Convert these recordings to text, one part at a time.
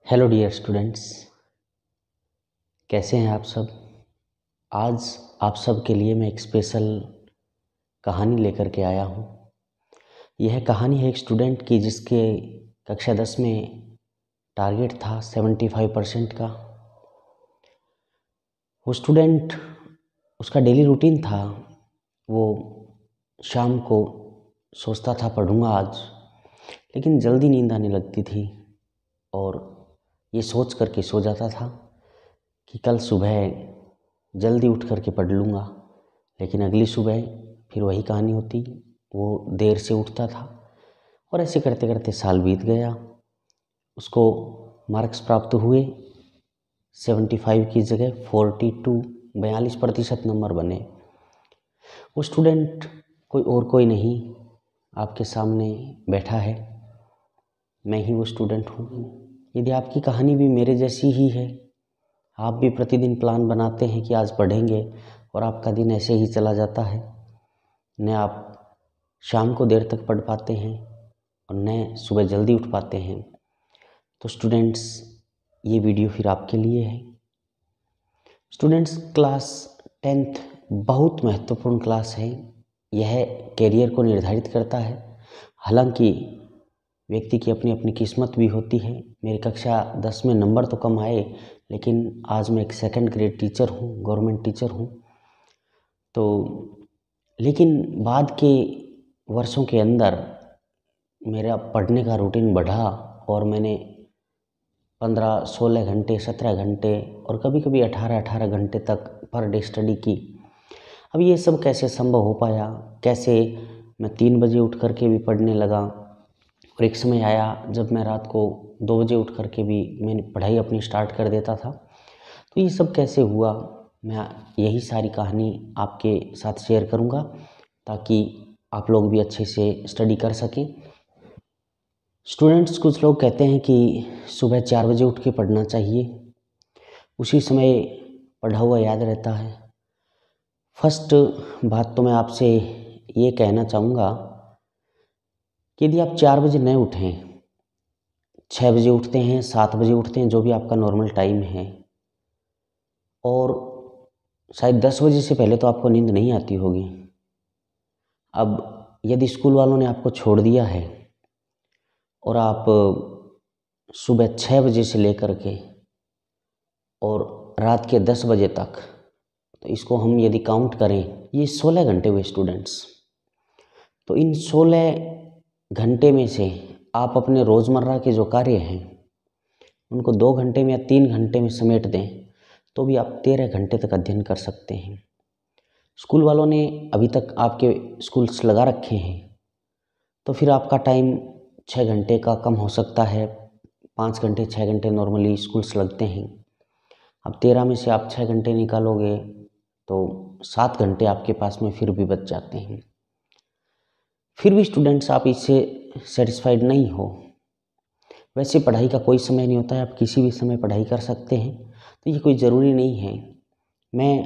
Hello dear students, कैसे हैं आप सब। आज आप सब के लिए मैं एक स्पेशल कहानी लेकर के आया हूँ। यह कहानी है एक स्टूडेंट की जिसके कक्षा 10 में टारगेट था 75% का। वो स्टूडेंट, उसका डेली रूटीन था, वो शाम को सोचता था पढ़ूंगा आज, लेकिन जल्दी नींद आने लगती थी और ये सोच करके सो जाता था कि कल सुबह जल्दी उठ करके पढ़ लूँगा। लेकिन अगली सुबह फिर वही कहानी होती, वो देर से उठता था और ऐसे करते करते साल बीत गया। उसको मार्क्स प्राप्त हुए 75 की जगह 42 नंबर बने। वो स्टूडेंट कोई नहीं आपके सामने बैठा है, मैं ही वो स्टूडेंट हूँ। यदि आपकी कहानी भी मेरे जैसी ही है, आप भी प्रतिदिन प्लान बनाते हैं कि आज पढ़ेंगे और आपका दिन ऐसे ही चला जाता है, न आप शाम को देर तक पढ़ पाते हैं और न सुबह जल्दी उठ पाते हैं, तो स्टूडेंट्स ये वीडियो फिर आपके लिए है। स्टूडेंट्स, क्लास 10th बहुत महत्वपूर्ण क्लास है। यह कैरियर को निर्धारित करता है। हालांकि व्यक्ति की अपनी अपनी किस्मत भी होती है। मेरी कक्षा 10 में नंबर तो कम आए, लेकिन आज मैं एक सेकंड ग्रेड टीचर हूँ, गवर्नमेंट टीचर हूँ। तो लेकिन बाद के वर्षों के अंदर मेरा पढ़ने का रूटीन बढ़ा और मैंने 15-16 घंटे, 17 घंटे और कभी कभी 18-18 घंटे तक पर डे स्टडी की। अब ये सब कैसे संभव हो पाया, कैसे मैं 3 बजे उठ करके भी पढ़ने लगा और एक समय आया जब मैं रात को 2 बजे उठ करके भी मैंने पढ़ाई अपनी स्टार्ट कर देता था। तो ये सब कैसे हुआ, मैं यही सारी कहानी आपके साथ शेयर करूँगा ताकि आप लोग भी अच्छे से स्टडी कर सकें। स्टूडेंट्स, कुछ लोग कहते हैं कि सुबह 4 बजे उठ के पढ़ना चाहिए, उसी समय पढ़ा हुआ याद रहता है। फर्स्ट बात तो मैं आपसे ये कहना चाहूँगा कि यदि आप 4 बजे न उठें, 6 बजे उठते हैं, 7 बजे उठते हैं, जो भी आपका नॉर्मल टाइम है, और शायद 10 बजे से पहले तो आपको नींद नहीं आती होगी। अब यदि स्कूल वालों ने आपको छोड़ दिया है और आप सुबह 6 बजे से लेकर के और रात के 10 बजे तक, तो इसको हम यदि काउंट करें, ये 16 घंटे हुए स्टूडेंट्स। तो इन 16 घंटे में से आप अपने रोज़मर्रा के जो कार्य हैं उनको 2 घंटे में या 3 घंटे में समेट दें तो भी आप 13 घंटे तक अध्ययन कर सकते हैं। स्कूल वालों ने अभी तक आपके स्कूल्स लगा रखे हैं, तो फिर आपका टाइम 6 घंटे का कम हो सकता है। 5 घंटे 6 घंटे नॉर्मली स्कूल्स लगते हैं। अब 13 में से आप 6 घंटे निकालोगे तो 7 घंटे आपके पास में फिर भी बच जाते हैं। फिर भी स्टूडेंट्स आप इससे सेटिस्फाइड नहीं हो। वैसे पढ़ाई का कोई समय नहीं होता है, आप किसी भी समय पढ़ाई कर सकते हैं, तो ये कोई ज़रूरी नहीं है। मैं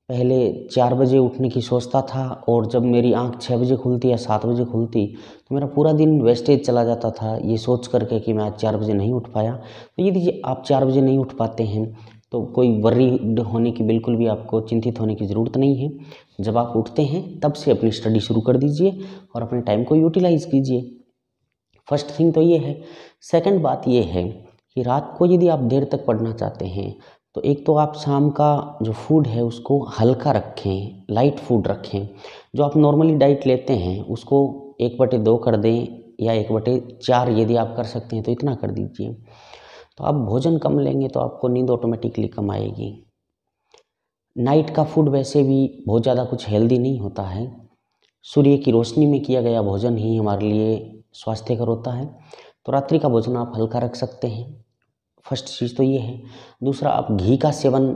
पहले 4 बजे उठने की सोचता था और जब मेरी आंख 6 बजे खुलती या 7 बजे खुलती तो मेरा पूरा दिन वेस्टेज चला जाता था, ये सोच करके कि मैं आज 4 बजे नहीं उठ पाया। तो यदि आप 4 बजे नहीं उठ पाते हैं तो कोई वरीड होने की, बिल्कुल भी आपको चिंतित होने की ज़रूरत नहीं है। जब आप उठते हैं तब से अपनी स्टडी शुरू कर दीजिए और अपने टाइम को यूटिलाइज कीजिए। फर्स्ट थिंग तो ये है। सेकंड बात ये है कि रात को यदि आप देर तक पढ़ना चाहते हैं तो एक तो आप शाम का जो फूड है उसको हल्का रखें, लाइट फूड रखें। जो आप नॉर्मली डाइट लेते हैं उसको 1/2 कर दें या 1/4 यदि आप कर सकते हैं तो इतना कर दीजिए। तो आप भोजन कम लेंगे तो आपको नींद ऑटोमेटिकली कम आएगी। नाइट का फूड वैसे भी बहुत ज़्यादा कुछ हेल्दी नहीं होता है। सूर्य की रोशनी में किया गया भोजन ही हमारे लिए स्वास्थ्यकर होता है। तो रात्रि का भोजन आप हल्का रख सकते हैं। फर्स्ट चीज़ तो ये है। दूसरा, आप घी का सेवन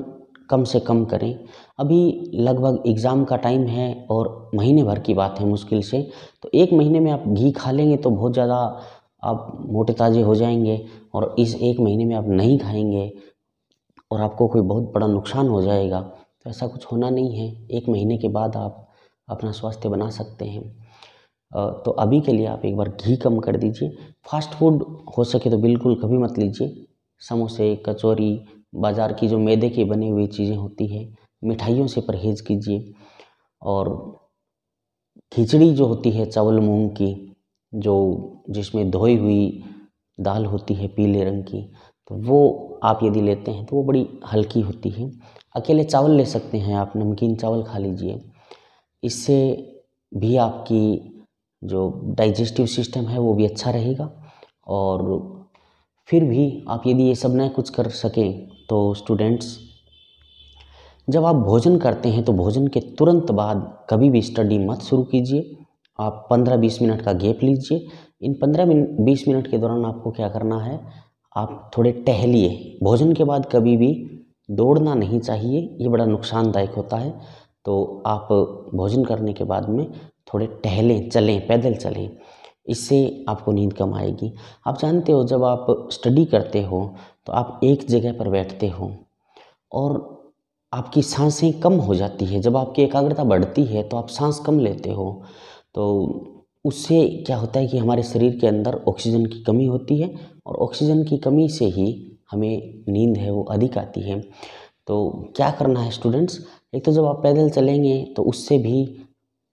कम से कम करें। अभी लगभग एग्ज़ाम का टाइम है और महीने भर की बात है मुश्किल से, तो 1 महीने में आप घी खा लेंगे तो बहुत ज़्यादा आप मोटे ताज़े हो जाएंगे, और इस 1 महीने में आप नहीं खाएंगे और आपको कोई बहुत बड़ा नुकसान हो जाएगा। तो ऐसा कुछ होना नहीं है। 1 महीने के बाद आप अपना स्वास्थ्य बना सकते हैं। तो अभी के लिए आप एक बार घी कम कर दीजिए। फास्ट फूड हो सके तो बिल्कुल कभी मत लीजिए। समोसे, कचौरी, बाज़ार की जो मैदे की बनी हुई चीज़ें होती हैं, मिठाइयों से परहेज़ कीजिए। और खिचड़ी जो होती है चावल मूंग की, जो जिसमें धोई हुई दाल होती है पीले रंग की, तो वो आप यदि लेते हैं तो वो बड़ी हल्की होती है। अकेले चावल ले सकते हैं आप, नमकीन चावल खा लीजिए। इससे भी आपकी जो डाइजेस्टिव सिस्टम है वो भी अच्छा रहेगा। और फिर भी आप यदि ये सब न कुछ कर सकें तो स्टूडेंट्स, जब आप भोजन करते हैं तो भोजन के तुरंत बाद कभी भी स्टडी मत शुरू कीजिए। आप 15-20 मिनट का गैप लीजिए। इन 15-20 मिनट के दौरान आपको क्या करना है, आप थोड़े टहलिए। भोजन के बाद कभी भी दौड़ना नहीं चाहिए, ये बड़ा नुकसानदायक होता है। तो आप भोजन करने के बाद में थोड़े टहलें, चलें, पैदल चलें, इससे आपको नींद कम आएगी। आप जानते हो जब आप स्टडी करते हो तो आप एक जगह पर बैठते हो और आपकी सांसें कम हो जाती है। जब आपकी एकाग्रता बढ़ती है तो आप सांस कम लेते हो, तो उससे क्या होता है कि हमारे शरीर के अंदर ऑक्सीजन की कमी होती है और ऑक्सीजन की कमी से ही हमें नींद है वो अधिक आती है। तो क्या करना है स्टूडेंट्स, एक तो जब आप पैदल चलेंगे तो उससे भी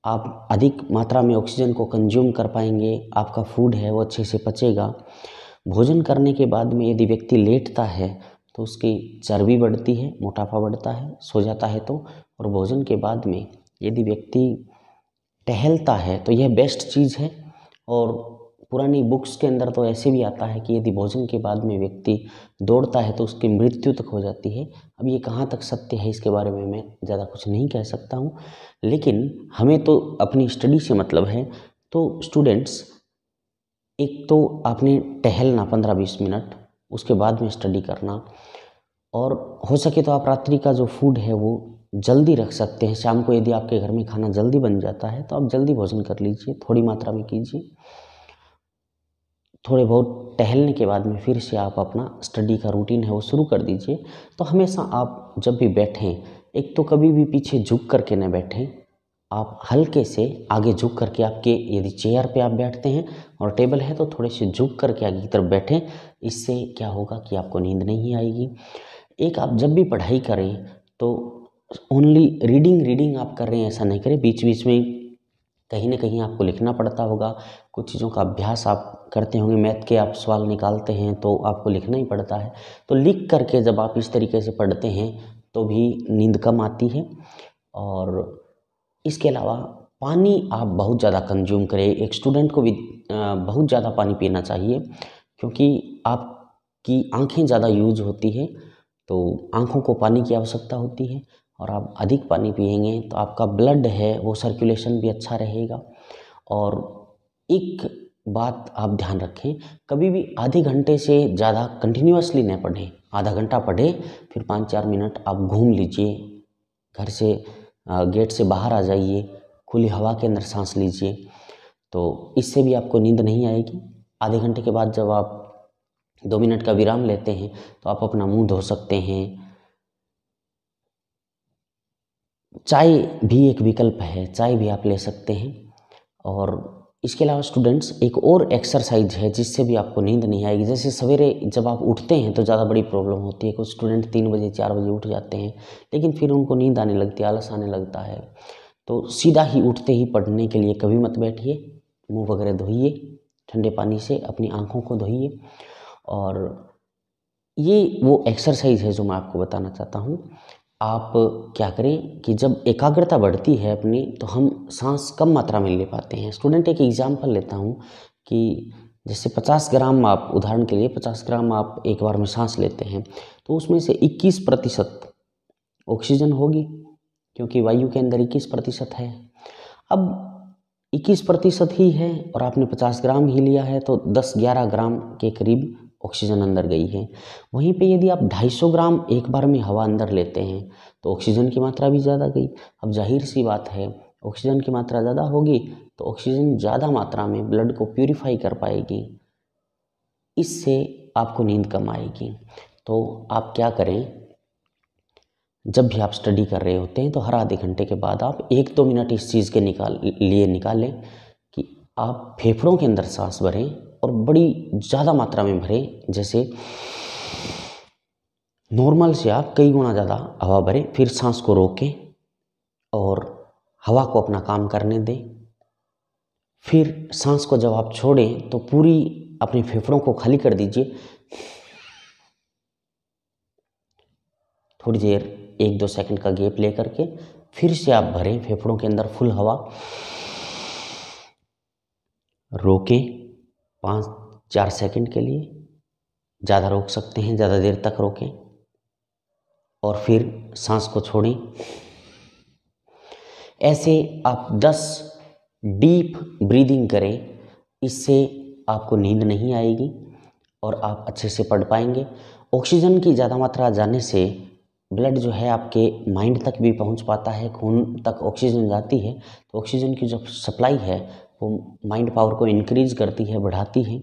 आप अधिक मात्रा में ऑक्सीजन को कंज्यूम कर पाएंगे, आपका फूड है वो अच्छे से पचेगा। भोजन करने के बाद में यदि व्यक्ति लेटता है तो उसकी चर्बी बढ़ती है, मोटापा बढ़ता है, सो जाता है तो। और भोजन के बाद में यदि व्यक्ति टहलता है तो यह बेस्ट चीज़ है। और पुरानी बुक्स के अंदर तो ऐसे भी आता है कि यदि भोजन के बाद में व्यक्ति दौड़ता है तो उसकी मृत्यु तक हो जाती है। अब ये कहाँ तक सत्य है इसके बारे में मैं ज़्यादा कुछ नहीं कह सकता हूँ, लेकिन हमें तो अपनी स्टडी से मतलब है। तो स्टूडेंट्स, एक तो आपने टहलना 15-20 मिनट, उसके बाद में स्टडी करना। और हो सके तो आप रात्रि का जो फूड है वो जल्दी रख सकते हैं। शाम को यदि आपके घर में खाना जल्दी बन जाता है तो आप जल्दी भोजन कर लीजिए, थोड़ी मात्रा में कीजिए। थोड़े बहुत टहलने के बाद में फिर से आप अपना स्टडी का रूटीन है वो शुरू कर दीजिए। तो हमेशा आप जब भी बैठें, एक तो कभी भी पीछे झुक करके न बैठें, आप हल्के से आगे झुक करके, आपके यदि चेयर पे आप बैठते हैं और टेबल है तो थोड़े से झुक करके आगे की तरफ बैठें। इससे क्या होगा कि आपको नींद नहीं आएगी। एक, आप जब भी पढ़ाई करें तो ओनली रीडिंग आप कर रहे हैं ऐसा नहीं करें, बीच बीच में कहीं ना कहीं आपको लिखना पड़ता होगा, कुछ चीज़ों का अभ्यास आप करते होंगे, मैथ के आप सवाल निकालते हैं तो आपको लिखना ही पड़ता है। तो लिख करके जब आप इस तरीके से पढ़ते हैं तो भी नींद कम आती है। और इसके अलावा पानी आप बहुत ज़्यादा कंज्यूम करें। एक स्टूडेंट को भी बहुत ज़्यादा पानी पीना चाहिए, क्योंकि आपकी आँखें ज़्यादा यूज होती है तो आँखों को पानी की आवश्यकता होती है। और आप अधिक पानी पिएंगे तो आपका ब्लड है वो सर्कुलेशन भी अच्छा रहेगा। और एक बात आप ध्यान रखें, कभी भी आधे घंटे से ज़्यादा कंटिन्यूअसली न पढ़ें। आधा घंटा पढ़ें, फिर 5-4 मिनट आप घूम लीजिए, घर से गेट से बाहर आ जाइए, खुली हवा के अंदर सांस लीजिए, तो इससे भी आपको नींद नहीं आएगी। आधे घंटे के बाद जब आप 2 मिनट का विराम लेते हैं तो आप अपना मुंह धो सकते हैं। चाय भी एक विकल्प है, चाय भी आप ले सकते हैं। और इसके अलावा स्टूडेंट्स, एक और एक्सरसाइज है जिससे भी आपको नींद नहीं आएगी। जैसे सवेरे जब आप उठते हैं तो ज़्यादा बड़ी प्रॉब्लम होती है। कुछ स्टूडेंट 3 बजे 4 बजे उठ जाते हैं, लेकिन फिर उनको नींद आने लगती है, आलस आने लगता है। तो सीधा ही उठते ही पढ़ने के लिए कभी मत बैठिए, मुँह वगैरह धोइए, ठंडे पानी से अपनी आँखों को धोइए। और ये वो एक्सरसाइज है जो मैं आपको बताना चाहता हूँ। आप क्या करें कि जब एकाग्रता बढ़ती है अपनी तो हम सांस कम मात्रा में ले पाते हैं। स्टूडेंट, एक एग्जांपल लेता हूँ कि जैसे 50 ग्राम आप, उदाहरण के लिए 50 ग्राम आप एक बार में सांस लेते हैं तो उसमें से 21% ऑक्सीजन होगी, क्योंकि वायु के अंदर 21% है। अब 21% ही है और आपने 50 ग्राम ही लिया है तो 10-11 ग्राम के करीब ऑक्सीजन अंदर गई है। वहीं पे यदि आप 250 ग्राम एक बार में हवा अंदर लेते हैं तो ऑक्सीजन की मात्रा भी ज़्यादा गई। अब जाहिर सी बात है, ऑक्सीजन की मात्रा ज़्यादा होगी तो ऑक्सीजन ज़्यादा मात्रा में ब्लड को प्यूरिफाई कर पाएगी, इससे आपको नींद कम आएगी। तो आप क्या करें, जब भी आप स्टडी कर रहे होते हैं तो हर आधे घंटे के बाद आप 1-2 मिनट इस चीज़ के निकालें कि आप फेफड़ों के अंदर सांस भरें और बड़ी ज़्यादा मात्रा में भरें। जैसे नॉर्मल से आप कई गुना ज़्यादा हवा भरें, फिर सांस को रोकें और हवा को अपना काम करने दें। फिर सांस को जब आप छोड़ें तो पूरी अपने फेफड़ों को खाली कर दीजिए। थोड़ी देर 1-2 सेकंड का गैप लेकर के फिर से आप भरें फेफड़ों के अंदर फुल हवा, रोकें 5-4 सेकंड के लिए, ज़्यादा रोक सकते हैं, ज़्यादा देर तक रोकें और फिर सांस को छोड़ें। ऐसे आप 10 डीप ब्रीदिंग करें, इससे आपको नींद नहीं आएगी और आप अच्छे से पढ़ पाएंगे। ऑक्सीजन की ज़्यादा मात्रा जाने से ब्लड जो है आपके माइंड तक भी पहुंच पाता है, खून तक ऑक्सीजन जाती है, तो ऑक्सीजन की जो सप्लाई है वो माइंड पावर को इंक्रीज करती है, बढ़ाती है।